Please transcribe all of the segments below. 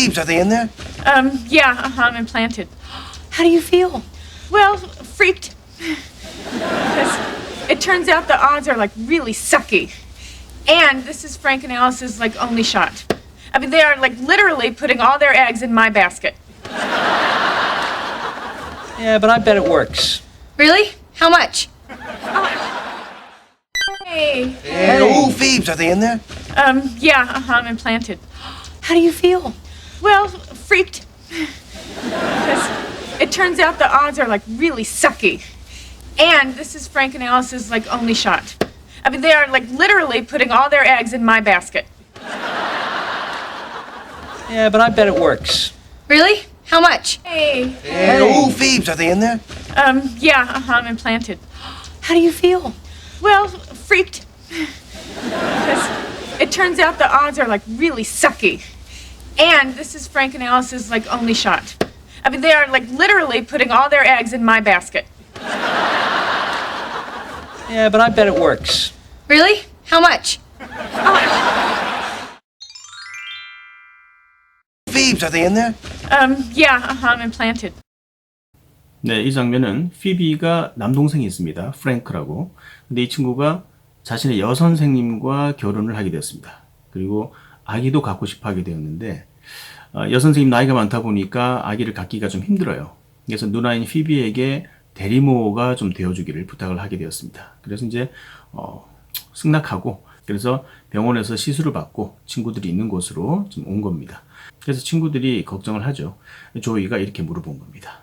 Phoebes, are they in there? Yeah, I'm implanted. How do you feel? Well, freaked. Because it turns out the odds are like really sucky. And this is Frank and Alice's like only shot. I mean, they are like literally putting all their eggs in my basket. Yeah, but I bet it works. Really? How much? Hey. Oh, Phoebes, are they in there? Yeah, I'm implanted. How do you feel? Well, freaked. Because it turns out the odds are like really sucky. And this is Frank and Alice's like only shot. I mean, they are like literally putting all their eggs in my basket. Yeah, but I bet it works. Really? How much? Hey. Oh, Phoebes, are they in there? Yeah, I'm implanted. How do you feel? Well, freaked. Because it turns out the odds are like really sucky. And this is Frank and Alice's like only shot. I mean, they are like literally putting all their eggs in my basket. Yeah, but I bet it works. Really? How much? Phoebes, are they in there? Yeah, I'm implanted. 네, 이 장면은 피비가 남동생이 있습니다. 프랭크라고. 근데 이 친구가 자신의 여선생님과 결혼을 하게 되었습니다. 그리고 아기도 갖고 싶어 하게 되었는데 여선생님 나이가 많다 보니까 아기를 갖기가 좀 힘들어요. 그래서 누나인 피비에게 대리모가 좀 되어주기를 부탁을 하게 되었습니다. 그래서 이제 승낙하고 그래서 병원에서 시술을 받고 친구들이 있는 곳으로 좀 온 겁니다. 그래서 친구들이 걱정을 하죠. 조이가 이렇게 물어본 겁니다.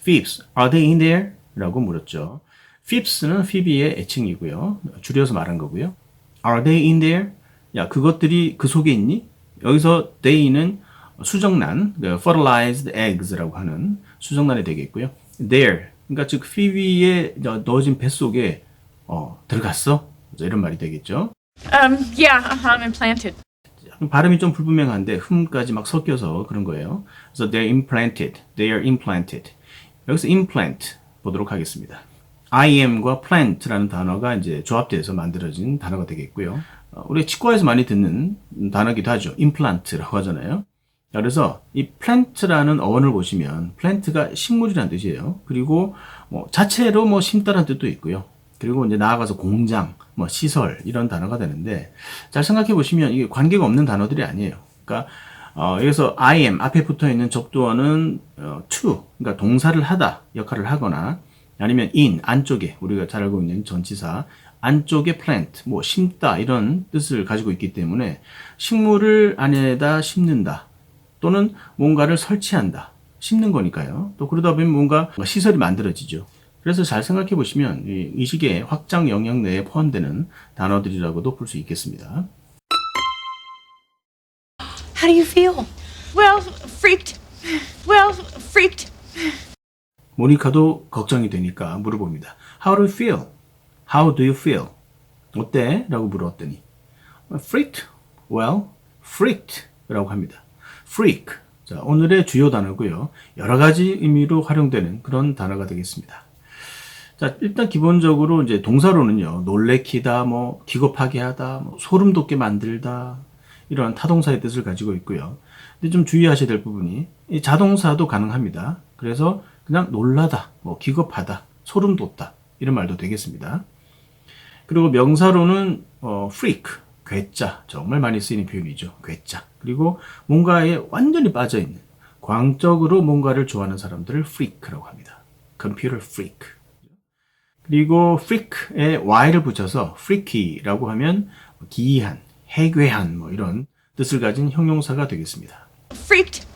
Phoebes, are they in there? 라고 물었죠. Phoebes는 피비의 애칭이고요. 줄여서 말한 거고요. Are they in there? 야, 그것들이 그 속에 있니? 여기서 they는 수정란, fertilized eggs라고 하는 수정란이 되겠고요. There, 그러니까 즉 피비의 넣어진 뱃속에 들어갔어? 이런 말이 되겠죠. Yeah, I'm implanted. 발음이 좀 불분명한데 흠까지 막 섞여서 그런 거예요. 그래서 they're implanted, they are implanted. 여기서 implant 보도록 하겠습니다. IM과 plant라는 단어가 이제 조합돼서 만들어진 단어가 되겠고요. 우리가 치과에서 많이 듣는 단어기도 하죠. implant라고 하잖아요. 그래서 이 plant라는 어원을 보시면 plant가 식물이라는 뜻이에요. 그리고 자체로 심다라는 뜻도 있고요. 그리고 이제 나아가서 공장, 시설 이런 단어가 되는데 잘 생각해 보시면 이게 관계가 없는 단어들이 아니에요. 그러니까 여기서 I am 앞에 붙어 있는 접두어는 to, 그러니까 동사를 하다 역할을 하거나 아니면 in 안쪽에 우리가 잘 알고 있는 전치사 안쪽에 plant 심다 이런 뜻을 가지고 있기 때문에 식물을 안에다 심는다 또는 뭔가를 설치한다 심는 거니까요. 또 그러다 보면 뭔가 시설이 만들어지죠. 그래서 잘 생각해 보시면 이 의식의 확장 영역 내에 포함되는 단어들이라고도 볼 수 있겠습니다. How do you feel? Well, freaked. Well, freaked. 모니카도 걱정이 되니까 물어봅니다. How do you feel? How do you feel? 어때? 라고 물었더니 freaked? Well, freaked 라고 합니다. freak. 자, 오늘의 주요 단어고요. 여러 가지 의미로 활용되는 그런 단어가 되겠습니다. 자, 일단 기본적으로 이제 동사로는요. 놀래키다, 기겁하게 하다, 소름 돋게 만들다 이런 타동사의 뜻을 가지고 있고요. 근데 좀 주의하셔야 될 부분이 이 자동사도 가능합니다. 그래서 그냥 놀라다, 기겁하다, 소름 돋다 이런 말도 되겠습니다. 그리고 명사로는 freak, 괴짜 정말 많이 쓰이는 표현이죠. 괴짜. 그리고 뭔가에 완전히 빠져있는 광적으로 뭔가를 좋아하는 사람들을 freak라고 합니다. computer freak. 그리고 freak에 y를 붙여서 freaky라고 하면 기이한, 해괴한 이런 뜻을 가진 형용사가 되겠습니다. Freaked.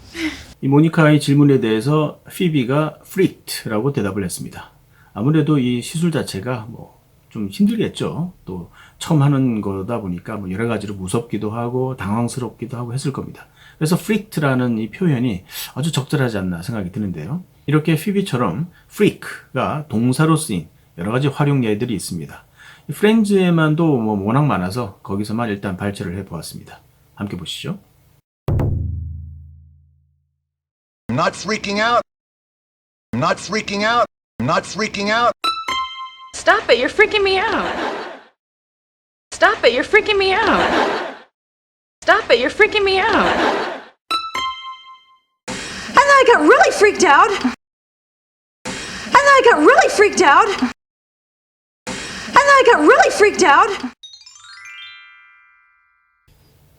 이 모니카의 질문에 대해서 피비가 freaked라고 대답을 했습니다. 아무래도 이 시술 자체가 좀 힘들겠죠. 또 처음 하는 거다 보니까 여러 가지로 무섭기도 하고 당황스럽기도 하고 했을 겁니다. 그래서 freaked라는 이 표현이 아주 적절하지 않나 생각이 드는데요. 이렇게 피비처럼 freak가 동사로 쓰인 여러 가지 활용 예들이 있습니다. 프렌즈에만도 워낙 많아서 거기서만 일단 발췌를 해보았습니다. 함께 보시죠. I'm not freaking out. I'm not freaking out. I'm not freaking out. Stop it, you're freaking me out. Stop it, you're freaking me out. Stop it, you're freaking me out. really freaked out. And then I got really freaked out. And then I got really freaked out.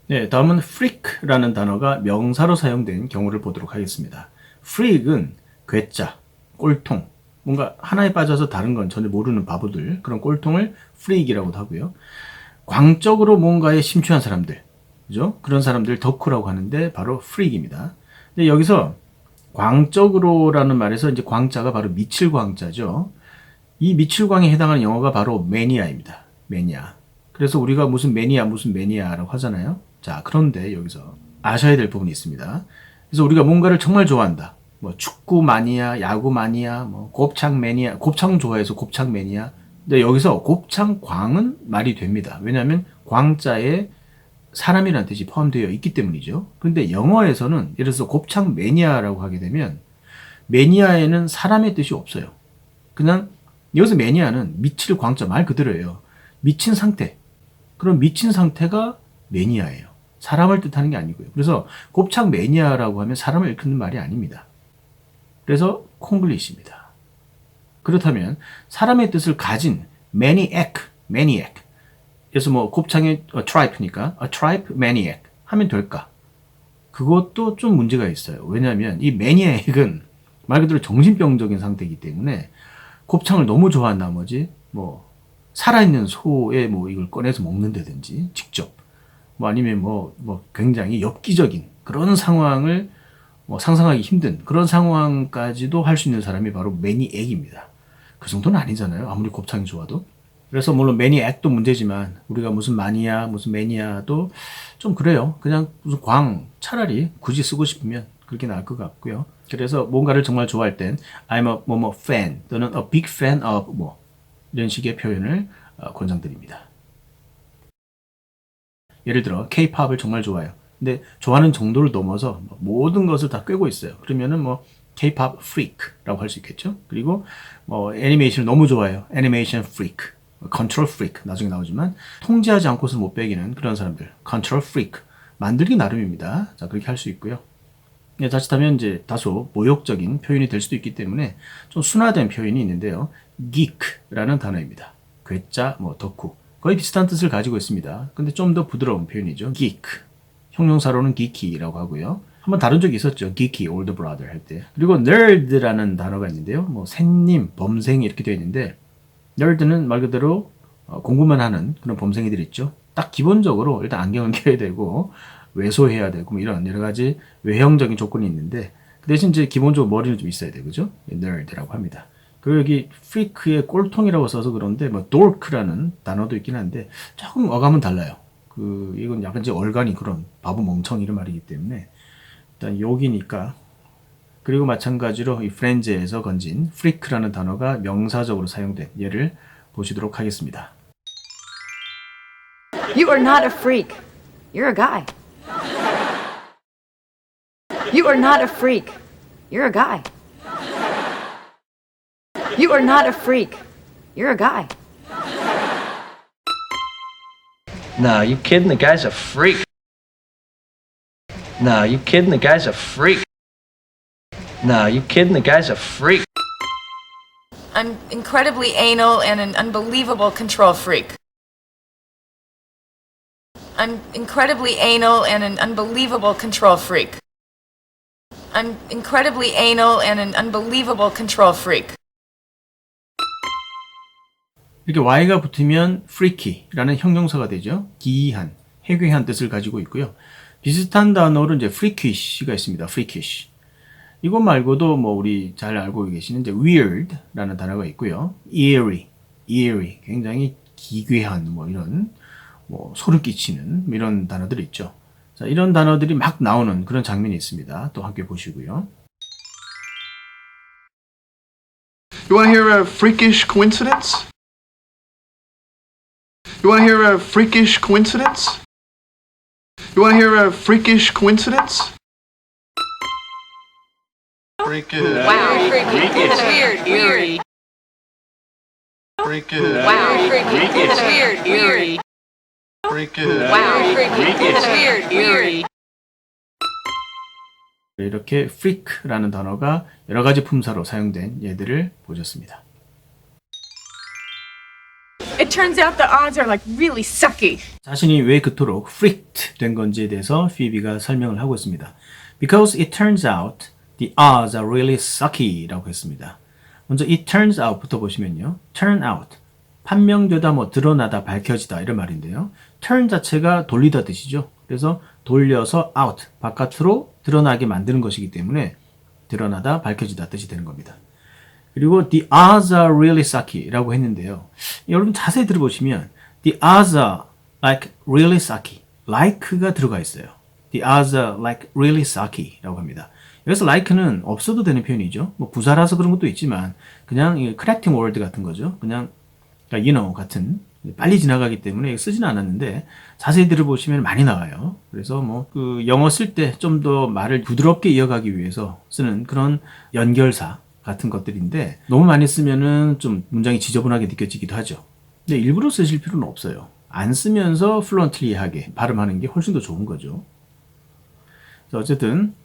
네, 다음은 freak라는 단어가 명사로 사용된 경우를 보도록 하겠습니다. freak은 괴짜, 꼴통, 뭔가 하나에 빠져서 다른 건 전혀 모르는 바보들, 그런 꼴통을 freak이라고도 하고요. 광적으로 뭔가에 심취한 사람들, 그죠? 그런 사람들 덕후라고 하는데 바로 freak입니다. 근데 여기서 광적으로라는 말에서 이제 광자가 바로 미칠 광자죠. 이 미칠 광에 해당하는 영어가 바로 매니아입니다. 매니아. 그래서 우리가 무슨 매니아라고 하잖아요. 자, 그런데 여기서 아셔야 될 부분이 있습니다. 그래서 우리가 뭔가를 정말 좋아한다. 뭐 축구 마니아, 야구 마니아, 뭐 곱창 매니아, 곱창 좋아해서 곱창 매니아. 근데 여기서 곱창 광은 말이 됩니다. 왜냐하면 광자에 사람이라는 뜻이 포함되어 있기 때문이죠. 그런데 영어에서는 예를 들어서 곱창 매니아라고 하게 되면 매니아에는 사람의 뜻이 없어요. 그냥 여기서 매니아는 미칠 광자 말 그대로예요. 미친 상태. 그럼 미친 상태가 매니아예요. 사람을 뜻하는 게 아니고요. 그래서 곱창 매니아라고 하면 사람을 일컫는 말이 아닙니다. 그래서 콩글리시입니다. 그렇다면 사람의 뜻을 가진 maniac. 그래서 뭐 곱창의 tripe니까 a tripe maniac 하면 될까? 그것도 좀 문제가 있어요. 왜냐하면 이 maniac은 말 그대로 정신병적인 상태이기 때문에 곱창을 너무 좋아한 나머지 뭐 살아있는 소의 뭐 이걸 꺼내서 먹는다든지 직접 뭐 아니면 뭐 굉장히 엽기적인 그런 상황을 뭐 상상하기 힘든 그런 상황까지도 할 수 있는 사람이 바로 매니액입니다. 그 정도는 아니잖아요. 아무리 곱창이 좋아도. 그래서 물론 매니액도 문제지만 우리가 무슨 마니아, 무슨 매니아도 좀 그래요. 그냥 무슨 광 차라리 굳이 쓰고 싶으면 그렇게 나을 것 같고요. 그래서 뭔가를 정말 좋아할 땐 I'm a 뭐뭐 fan 또는 a big fan of 뭐 이런 식의 표현을 권장드립니다. 예를 들어 K-팝을 정말 좋아해요. 근데 좋아하는 정도를 넘어서 모든 것을 다 꿰고 있어요. 그러면은 뭐 K-팝 freak라고 할 수 있겠죠. 그리고 뭐 애니메이션을 너무 좋아해요. 애니메이션 freak, control freak 나중에 나오지만 통제하지 않고서 못 배기는 그런 사람들 control freak 만들기 나름입니다. 자, 그렇게 할 수 있고요. 네, 자칫하면 이제 다소 모욕적인 표현이 될 수도 있기 때문에 좀 순화된 표현이 있는데요. geek라는 단어입니다. 괴짜, 뭐 덕후 거의 비슷한 뜻을 가지고 있습니다. 근데 좀 더 부드러운 표현이죠. geek 형용사로는 geeky라고 하고요. 한번 다룬 적이 있었죠. geeky older brother 할 때. 그리고 nerd라는 단어가 있는데요. 뭐 샌님, 범생 이렇게 되어 있는데 nerd는 말 그대로 공부만 하는 그런 범생이들 있죠. 딱 기본적으로 일단 안경을 껴야 되고 외소해야 되고 뭐 이런 여러 가지 외형적인 조건이 있는데 그 대신 이제 기본적으로 머리는 좀 있어야 되죠. nerd라고 합니다. 그리고 여기 freak의 꼴통이라고 써서 그런데 뭐 dork라는 단어도 있긴 한데 조금 어감은 달라요. 이건 약간 이제 얼간이 그런 바보 멍청 이런 말이기 때문에 일단 욕이니까. 그리고 마찬가지로 이 프렌즈에서 건진 freak라는 단어가 명사적으로 사용된 예를 보시도록 하겠습니다. You are not a freak. You're a guy. You are not a freak. You're a guy. You are not a freak. You're a guy. No, you kidding? The guy's a freak. No, you kidding? The guy's a freak. No, you kidding? The guy's a freak. I'm incredibly anal and an unbelievable control freak. I'm incredibly anal and an unbelievable control freak. I'm incredibly anal and an unbelievable control freak. 이렇게 y가 붙으면 freaky라는 형용사가 되죠. 기이한, 해괴한 뜻을 가지고 있고요. 비슷한 단어로 이제 freakish가 있습니다. freakish. 이것 말고도 뭐 우리 잘 알고 계시는 이제 weird라는 단어가 있고요. eerie, 굉장히 기괴한 뭐 이런 뭐 소름 끼치는 이런 단어들이 있죠. 자, 이런 단어들이 막 나오는 그런 장면이 있습니다. 또 함께 보시고요. You want to hear a freakish coincidence? You want to hear a freakish coincidence? You want to hear a freakish coincidence? Freakish. Wow, freaky. That's weird, weird. Freakish. Wow, freaky. That's weird, weird. Freakish. Wow, freaky. That's weird, weird. 이렇게 freak라는 단어가 여러 가지 품사로 사용된 예들을 보셨습니다. It turns out the odds are like really sucky. 자신이 왜 그토록 freaked 된 건지에 대해서 피비가 설명을 하고 있습니다. Because it turns out the odds are really sucky 라고 했습니다. 먼저 it turns out부터 보시면요. turn out, 판명되다, 뭐 드러나다, 밝혀지다 이런 말인데요. turn 자체가 돌리다 뜻이죠. 그래서 돌려서 out, 바깥으로 드러나게 만드는 것이기 때문에 드러나다, 밝혀지다 뜻이 되는 겁니다. 그리고 the odds are really sucky 라고 했는데요. 여러분 자세히 들어보시면 the odds are like really sucky, like가 들어가 있어요. The odds are like really sucky 라고 합니다. 여기서 like는 없어도 되는 표현이죠. 뭐 부사라서 그런 것도 있지만 그냥 connecting word 같은 거죠. 그냥 you know 같은 빨리 지나가기 때문에 쓰지는 않았는데 자세히 들어보시면 많이 나와요. 그래서 뭐 그 영어 쓸 때 좀 더 말을 부드럽게 이어가기 위해서 쓰는 그런 연결사 같은 것들인데 너무 많이 쓰면은 좀 문장이 지저분하게 느껴지기도 하죠. 근데 일부러 쓰실 필요는 없어요. 안 쓰면서 플루언트리하게 발음하는 게 훨씬 더 좋은 거죠. 그래서 어쨌든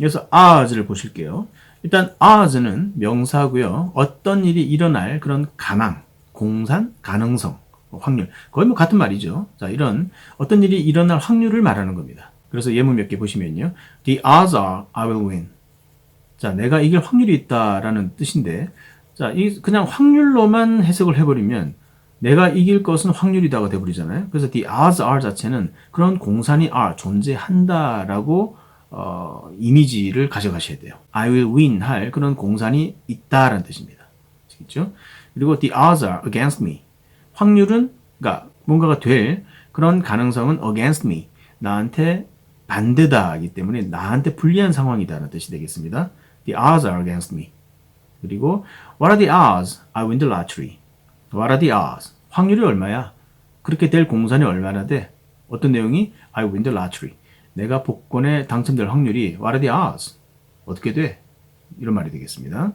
여기서 odds를 보실게요. 일단 odds는 명사고요. 어떤 일이 일어날 그런 가망, 공산, 가능성, 확률. 거의 뭐 같은 말이죠. 자, 이런 어떤 일이 일어날 확률을 말하는 겁니다. 그래서 예문 몇 개 보시면요. The odds are I will win. 자, 내가 이길 확률이 있다라는 뜻인데, 자, 이 그냥 확률로만 해석을 해버리면 내가 이길 것은 확률이다가 돼버리잖아요. 그래서 the odds are 자체는 그런 공산이 are 존재한다라고 이미지를 가져가셔야 돼요. I will win 할 그런 공산이 있다라는 뜻입니다. 아시겠죠? 그리고 the odds are against me. 확률은 그러니까 뭔가가 될 그런 가능성은 against me. 나한테 반대다이기 때문에 나한테 불리한 상황이다라는 뜻이 되겠습니다. The odds are against me. 그리고 what are the odds I win the lottery? What are the odds? 확률이 얼마야? 그렇게 될 공산이 얼마나 돼? 어떤 내용이 I win the lottery. 내가 복권에 당첨될 확률이 what are the odds? 어떻게 돼? 이런 말이 되겠습니다.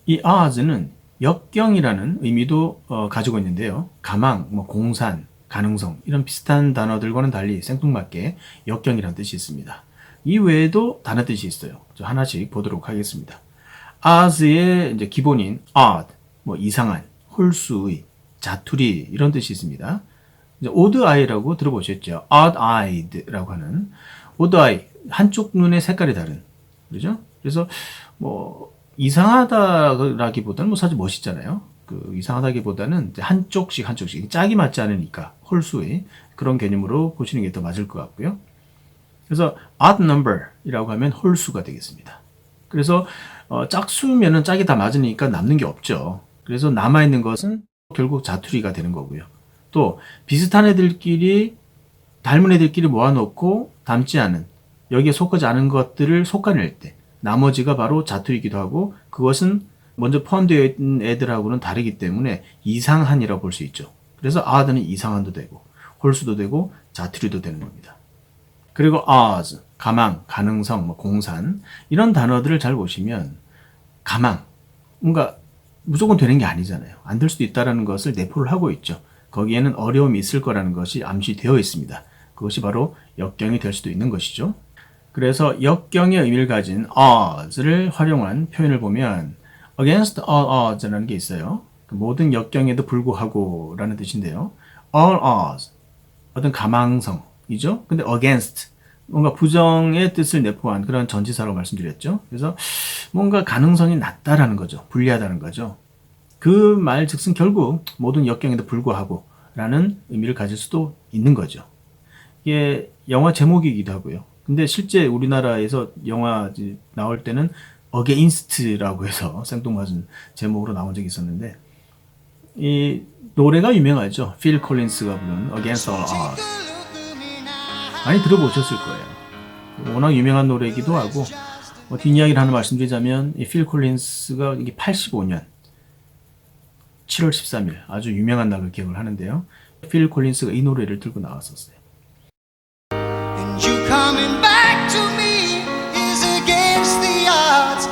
이 odds는 역경이라는 의미도 가지고 있는데요. 가망, 뭐 공산, 가능성 이런 비슷한 단어들과는 달리 생뚱맞게 역경이라는 뜻이 있습니다. 이 외에도 다른 뜻이 있어요. 저 하나씩 보도록 하겠습니다. odds의 이제 기본인 odd, 뭐 이상한, 홀수의, 자투리 이런 뜻이 있습니다. 이제 odd eye라고 들어보셨죠? odd eyed라고 하는 odd eye, 한쪽 눈의 색깔이 다른, 그렇죠? 그래서 뭐 이상하다라기보다는 뭐 사실 멋있잖아요. 그 이상하다기보다는 한쪽씩 짝이 맞지 않으니까 홀수의 그런 개념으로 보시는 게 더 맞을 것 같고요. 그래서 odd number이라고 하면 홀수가 되겠습니다. 그래서 짝수면은 짝이 다 맞으니까 남는 게 없죠. 그래서 남아있는 것은 결국 자투리가 되는 거고요. 또 비슷한 애들끼리 닮은 애들끼리 모아놓고 닮지 않은 여기에 속하지 않은 것들을 솎아낼 때 나머지가 바로 자투리이기도 하고 그것은 먼저 포함되어 있는 애들하고는 다르기 때문에 이상한이라고 볼 수 있죠. 그래서 odd는 이상한도 되고 홀수도 되고 자투리도 되는 겁니다. 그리고 odds, 가망, 가능성, 뭐 공산 이런 단어들을 잘 보시면 가망, 뭔가 무조건 되는 게 아니잖아요. 안 될 수도 있다는 것을 내포를 하고 있죠. 거기에는 어려움이 있을 거라는 것이 암시되어 있습니다. 그것이 바로 역경이 될 수도 있는 것이죠. 그래서 역경의 의미를 가진 odds를 활용한 표현을 보면 against all odds라는 게 있어요. 모든 역경에도 불구하고 라는 뜻인데요. all odds, 어떤 가망성이죠. 근데 against, 뭔가 부정의 뜻을 내포한 그런 전치사라고 말씀드렸죠. 그래서 뭔가 가능성이 낮다라는 거죠. 불리하다는 거죠. 그 말 즉슨 결국 모든 역경에도 불구하고 라는 의미를 가질 수도 있는 거죠. 이게 영화 제목이기도 하고요. 근데 실제 우리나라에서 영화 나올 때는 against라고 해서 생뚱맞은 제목으로 나온 적이 있었는데 이 노래가 유명하죠. 필 콜린스가 부른 Against All Odds. 많이 들어보셨을 거예요. 워낙 유명한 노래이기도 하고 뒷이야기를 하나 말씀드리자면 이 필 콜린스가 이게 85년 7월 13일 아주 유명한 날로 기억을 하는데요. 필 콜린스가 이 노래를 들고 나왔었어요. You coming back to me is against the odds.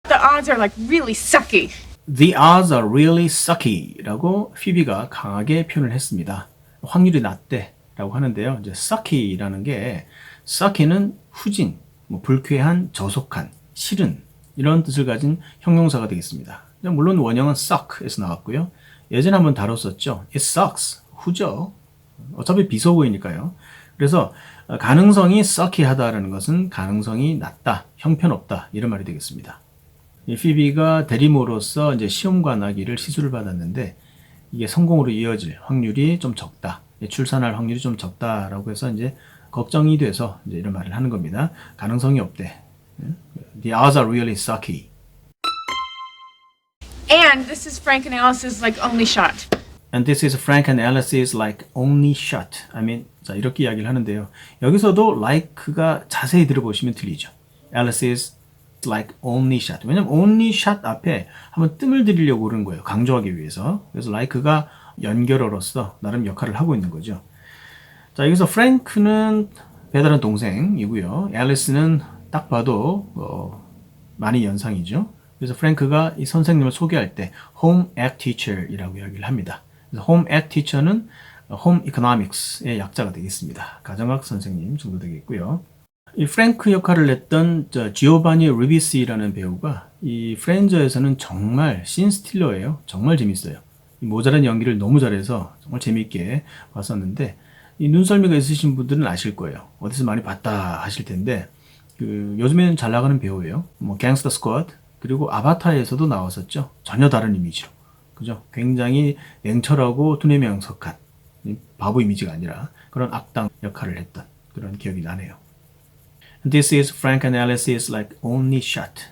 The odds are like really sucky. The odds are really sucky 라고 피비가 강하게 표현을 했습니다. 확률이 낮대 라고 하는데요. 이제 sucky라는 게 sucky는 후진, 뭐 불쾌한, 저속한, 싫은 이런 뜻을 가진 형용사가 되겠습니다. 물론 원형은 suck에서 나왔고요. 예전에 한번 다뤘었죠. It sucks. 후죠. 어차피 비속어이니까요. 그래서 가능성이 sucky하다라는 것은 가능성이 낮다, 형편없다 이런 말이 되겠습니다. 이 피비가 대리모로서 이제 시험관하기를 시술을 받았는데 이게 성공으로 이어질 확률이 좀 적다, 출산할 확률이 좀 적다라고 해서 이제 걱정이 돼서 이제 이런 말을 하는 겁니다. 가능성이 없대. The odds are really sucky. And this is Frank and Alice's like only shot. And this is Frank and Alice's like only shot. I mean, 자 이렇게 이야기를 하는데요. 여기서도 like가 자세히 들어보시면 들리죠. Alice's like only shot. 왜냐면 only shot 앞에 한번 뜸을 들이려고 그러는 거예요. 강조하기 위해서. 그래서 like가 연결어로서 나름 역할을 하고 있는 거죠. 자 여기서 프랭크는 배다른 동생이고요. 앨리스는 딱 봐도 많이 연상이죠. 그래서 프랭크가 이 선생님을 소개할 때 home ec teacher이라고 이야기를 합니다. 그래서 home ec teacher는 home economics의 약자가 되겠습니다. 가정학 선생님 정도 되겠고요. 이 프랭크 역할을 했던 지오바니 리비시라는 배우가 이 프렌저에서는 정말 씬스틸러예요. 정말 재밌어요. 이 모자란 연기를 너무 잘해서 정말 재밌게 봤었는데 이 눈썰미가 있으신 분들은 아실 거예요. 어디서 많이 봤다 하실 텐데 요즘에는 잘 나가는 배우예요. 뭐 갱스터 스쿼드 그리고 아바타에서도 나왔었죠. 전혀 다른 이미지로. 그죠? 굉장히 냉철하고 두뇌 명석한 바보 이미지가 아니라 그런 악당 역할을 했던 그런 기억이 나네요. This is Frank and Alice's like only shot.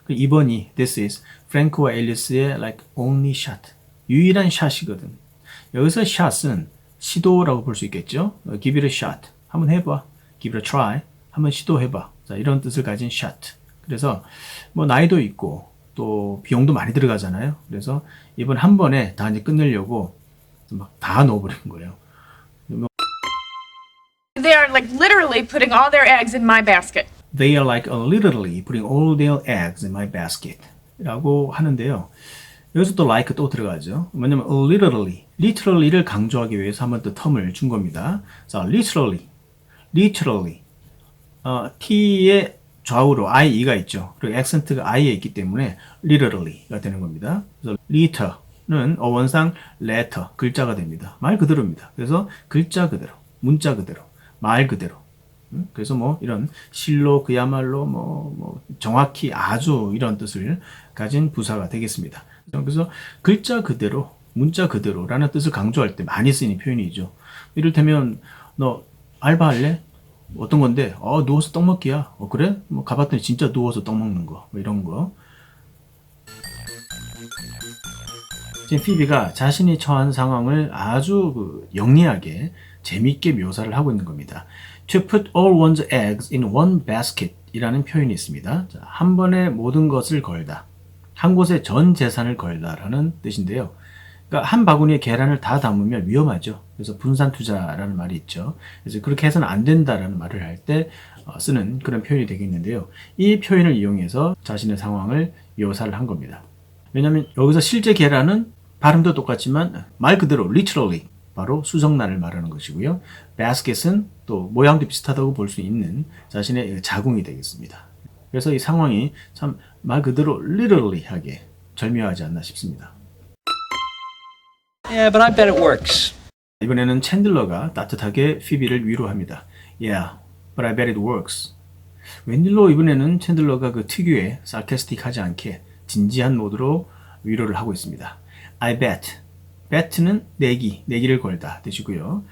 2번이 This is 프랭크와 앨리스의 like only shot. 유일한 샷이거든. 여기서 샷은 시도라고 볼 수 있겠죠. Give it a shot. 한번 해봐. Give it a try. 한번 시도해봐. 자, 이런 뜻을 가진 shot. 그래서 뭐 나이도 있고 또 비용도 많이 들어가잖아요. 그래서 이번 한 번에 다 이제 끝내려고 막 다 넣어버린 거예요. They are like literally putting all their eggs in my basket. They are like literally putting all their eggs in my basket. 라고 하는데요. 여기서 또 like 또 들어가죠. 뭐냐면 literally를 강조하기 위해서 한 번 더 텀을 준 겁니다. 자, literally. T의 좌우로 IE가 있죠. 그리고 액센트가 I에 있기 때문에 literally가 되는 겁니다. 그래서 letter는 어원상 letter, 글자가 됩니다. 말 그대로입니다. 그래서 글자 그대로, 문자 그대로, 말 그대로. 그래서 뭐 이런 실로 그야말로 뭐 정확히 아주 이런 뜻을 가진 부사가 되겠습니다. 그래서 글자 그대로, 문자 그대로라는 뜻을 강조할 때 많이 쓰이는 표현이죠. 이를테면 너 알바할래? 어떤 건데? 누워서 떡 먹기야. 그래? 뭐 가봤더니 진짜 누워서 떡 먹는 거. 뭐 이런 거. 지금 피비가 자신이 처한 상황을 아주 영리하게 재미있게 묘사를 하고 있는 겁니다. To put all one's eggs in one basket 이라는 표현이 있습니다. 자, 한 번에 모든 것을 걸다. 한 곳에 전 재산을 걸다라는 뜻인데요. 그러니까 한 바구니에 계란을 다 담으면 위험하죠. 그래서 분산 투자라는 말이 있죠. 그래서 그렇게 해서는 안 된다라는 말을 할 때 쓰는 그런 표현이 되겠는데요. 이 표현을 이용해서 자신의 상황을 묘사를 한 겁니다. 왜냐하면 여기서 실제 계란은 발음도 똑같지만 말 그대로 literally 바로 수정란을 말하는 것이고요. basket은 또 모양도 비슷하다고 볼 수 있는 자신의 자궁이 되겠습니다. 그래서 이 상황이 참 말 그대로 literally하게 절묘하지 않나 싶습니다. Yeah, but I bet it works. 이번에는 챈들러가 따뜻하게 피비를 위로합니다. Yeah, but I bet it works. 웬일로 이번에는 챈들러가 그 특유의 sarcastic하지 않게 진지한 모드로 위로를 하고 있습니다. I bet. bet는 내기를 걸다 뜻이고요.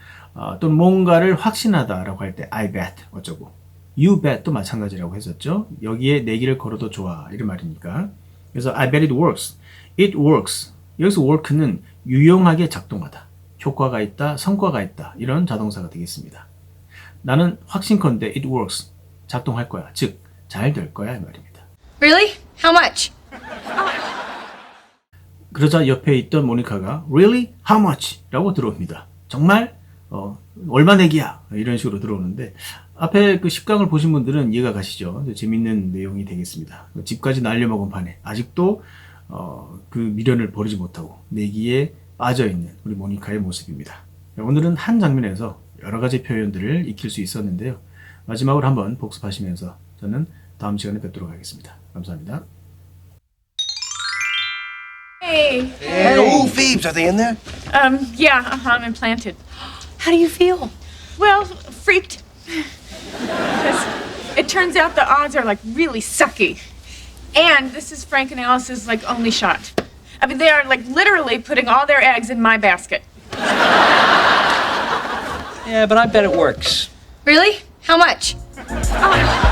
또는 뭔가를 확신하다라고 할 때 I bet 어쩌고. You bet도 마찬가지라고 했었죠. 여기에 내기를 걸어도 좋아 이런 말이니까. 그래서 I bet it works. It works. 여기서 work는 유용하게 작동하다. 효과가 있다, 성과가 있다. 이런 자동사가 되겠습니다. 나는 확신컨대 it works. 작동할 거야. 즉, 잘 될 거야 이 말입니다. Really? How much? 그러자 옆에 있던 모니카가 Really? How much? 라고 들어옵니다. 정말? 얼마 내기야? 이런 식으로 들어오는데 앞에 그 10강을 보신 분들은 이해가 가시죠? 재밌는 내용이 되겠습니다. 집까지 날려먹은 판에 아직도 그 미련을 버리지 못하고 내기에 빠져있는 우리 모니카의 모습입니다. 오늘은 한 장면에서 여러 가지 표현들을 익힐 수 있었는데요. 마지막으로 한번 복습하시면서 저는 다음 시간에 뵙도록 하겠습니다. 감사합니다. Hey. Hey, oh, Phoebes, are they in there? Yeah, I'm implanted. How do you feel? Well, freaked. Because it turns out the odds are like really sucky. And this is Frank and Alice's like only shot. I mean, they are like literally putting all their eggs in my basket. Yeah, but I bet it works. Really? How much? Oh,